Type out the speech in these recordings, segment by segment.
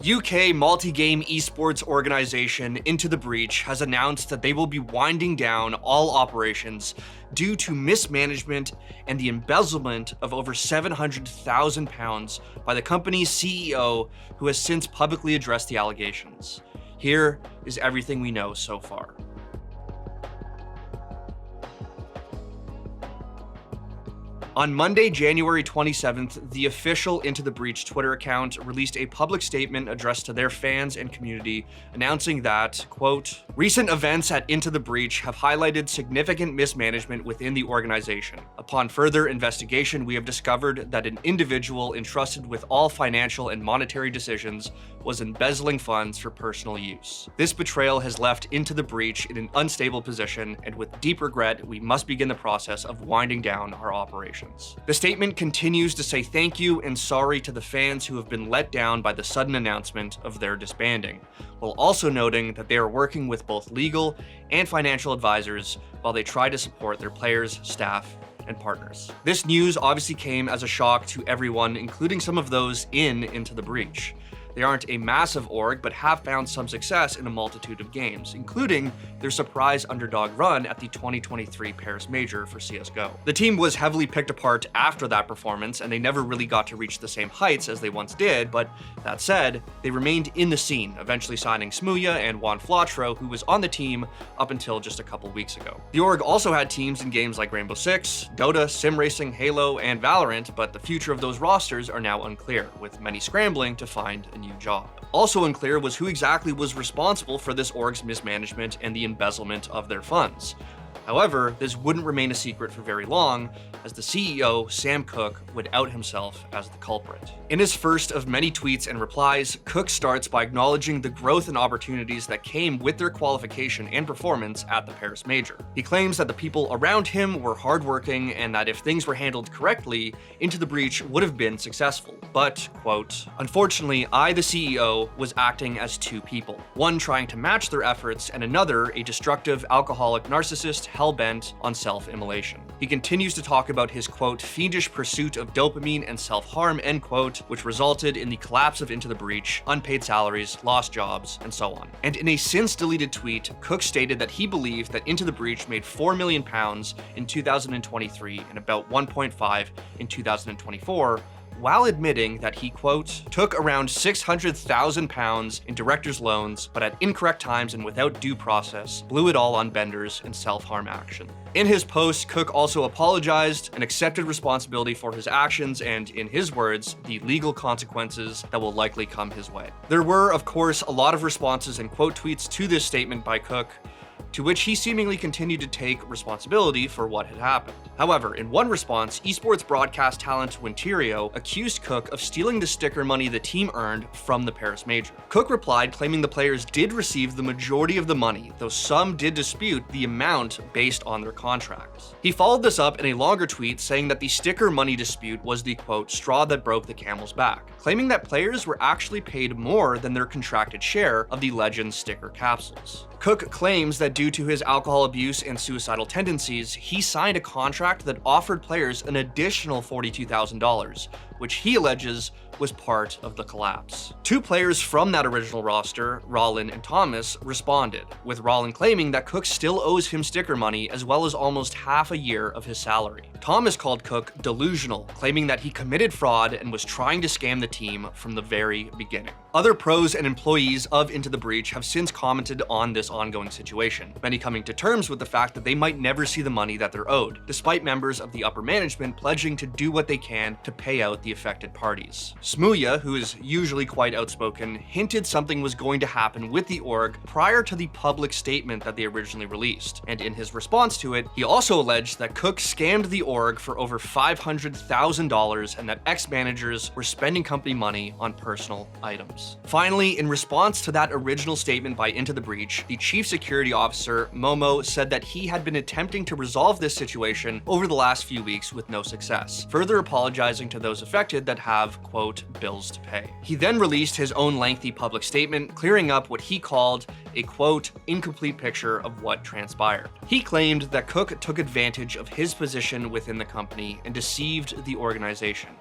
UK multi-game esports organization Into the Breach has announced that they will be winding down all operations due to mismanagement and the embezzlement of over £700,000 by the company's CEO, who has since publicly addressed the allegations. Here is everything we know so far. On Monday, January 27th, the official Into the Breach Twitter account released a public statement addressed to their fans and community, announcing that, quote, "Recent events at Into the Breach have highlighted significant mismanagement within the organization. Upon further investigation, we have discovered that an individual entrusted with all financial and monetary decisions was embezzling funds for personal use. This betrayal has left Into the Breach in an unstable position, and with deep regret, we must begin the process of winding down our operations." The statement continues to say thank you and sorry to the fans who have been let down by the sudden announcement of their disbanding, while also noting that they are working with both legal and financial advisors while they try to support their players, staff, and partners. This news obviously came as a shock to everyone, including some of those Into the Breach. They aren't a massive org, but have found some success in a multitude of games, including their surprise underdog run at the 2023 Paris Major for CSGO. The team was heavily picked apart after that performance, and they never really got to reach the same heights as they once did, but that said, they remained in the scene, eventually signing Smooya and Juan Flatro, who was on the team up until just a couple weeks ago. The org also had teams in games like Rainbow Six, Dota, Sim Racing, Halo, and Valorant, but the future of those rosters are now unclear, with many scrambling to find a new job. Also unclear was who exactly was responsible for this org's mismanagement and the embezzlement of their funds. However, this wouldn't remain a secret for very long, as the CEO, Sam Coull, would out himself as the culprit. In his first of many tweets and replies, Coull starts by acknowledging the growth and opportunities that came with their qualification and performance at the Paris Major. He claims that the people around him were hardworking and that if things were handled correctly, Into the Breach would have been successful. But, quote, "Unfortunately, I, the CEO, was acting as two people. One trying to match their efforts and another a destructive, alcoholic narcissist hell-bent on self-immolation." He continues to talk about his, quote, "fiendish pursuit of dopamine and self-harm," end quote, which resulted in the collapse of Into the Breach, unpaid salaries, lost jobs, and so on. And in a since-deleted tweet, Coull stated that he believed that Into the Breach made £4 million in 2023 and about 1.5 in 2024, while admitting that he, quote, "took around £600,000 in director's loans, but at incorrect times and without due process, blew it all on benders and self-harm action." In his post, Coull also apologized and accepted responsibility for his actions and, in his words, the legal consequences that will likely come his way. There were, of course, a lot of responses and quote tweets to this statement by Coull, to which he seemingly continued to take responsibility for what had happened. However, in one response, esports broadcast talent Winterio accused Coull of stealing the sticker money the team earned from the Paris Major. Coull replied, claiming the players did receive the majority of the money, though some did dispute the amount based on their contracts. He followed this up in a longer tweet saying that the sticker money dispute was the, quote, "straw that broke the camel's back," claiming that players were actually paid more than their contracted share of the Legends sticker capsules. Coull claims that due to his alcohol abuse and suicidal tendencies, he signed a contract that offered players an additional $42,000, which he alleges was part of the collapse. Two players from that original roster, Rollin and Thomas, responded, with Rollin claiming that Coull still owes him sticker money as well as almost half a year of his salary. Thomas called Coull delusional, claiming that he committed fraud and was trying to scam the team from the very beginning. Other pros and employees of Into the Breach have since commented on this ongoing situation, many coming to terms with the fact that they might never see the money that they're owed, despite members of the upper management pledging to do what they can to pay out the affected parties. Smooya, who is usually quite outspoken, hinted something was going to happen with the org prior to the public statement that they originally released, and in his response to it, he also alleged that Coull scammed the org for over $500,000 and that ex-managers were spending company money on personal items. Finally, in response to that original statement by Into the Breach, the chief security officer, Momo, said that he had been attempting to resolve this situation over the last few weeks with no success, further apologizing to those affected that have, quote, bills to pay. He then released his own lengthy public statement, clearing up what he called a, quote, incomplete picture of what transpired. He claimed that Coull took advantage of his position within the company and deceived the organization.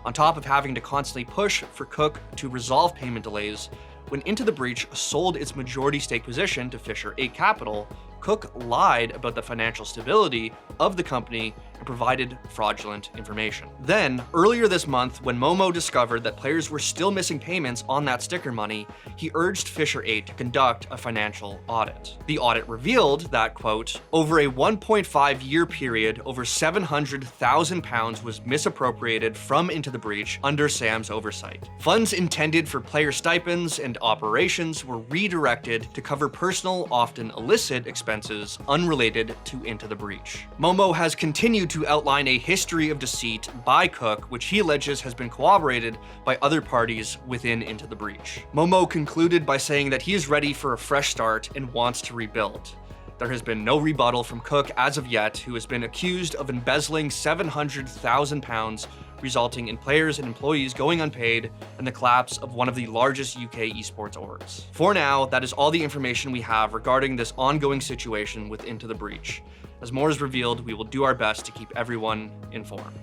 On top of having to constantly push for Coull to resolve payment delays, when Into the Breach sold its majority stake position to Fisher 8 Capital, Coull lied about the financial stability of the company and provided fraudulent information. Then, earlier this month, when Momo discovered that players were still missing payments on that sticker money, he urged Fisher 8 to conduct a financial audit. The audit revealed that, quote, over a 1.5-year period, over £700,000 was misappropriated from Into the Breach under Sam's oversight. Funds intended for player stipends and operations were redirected to cover personal, often illicit expenses unrelated to Into the Breach. Momo has continued to outline a history of deceit by Coull, which he alleges has been corroborated by other parties within Into the Breach. Momo concluded by saying that he is ready for a fresh start and wants to rebuild. There has been no rebuttal from Coull as of yet, who has been accused of embezzling £700,000, resulting in players and employees going unpaid and the collapse of one of the largest UK esports orgs. For now, that is all the information we have regarding this ongoing situation with Into the Breach. As more is revealed, we will do our best to keep everyone informed.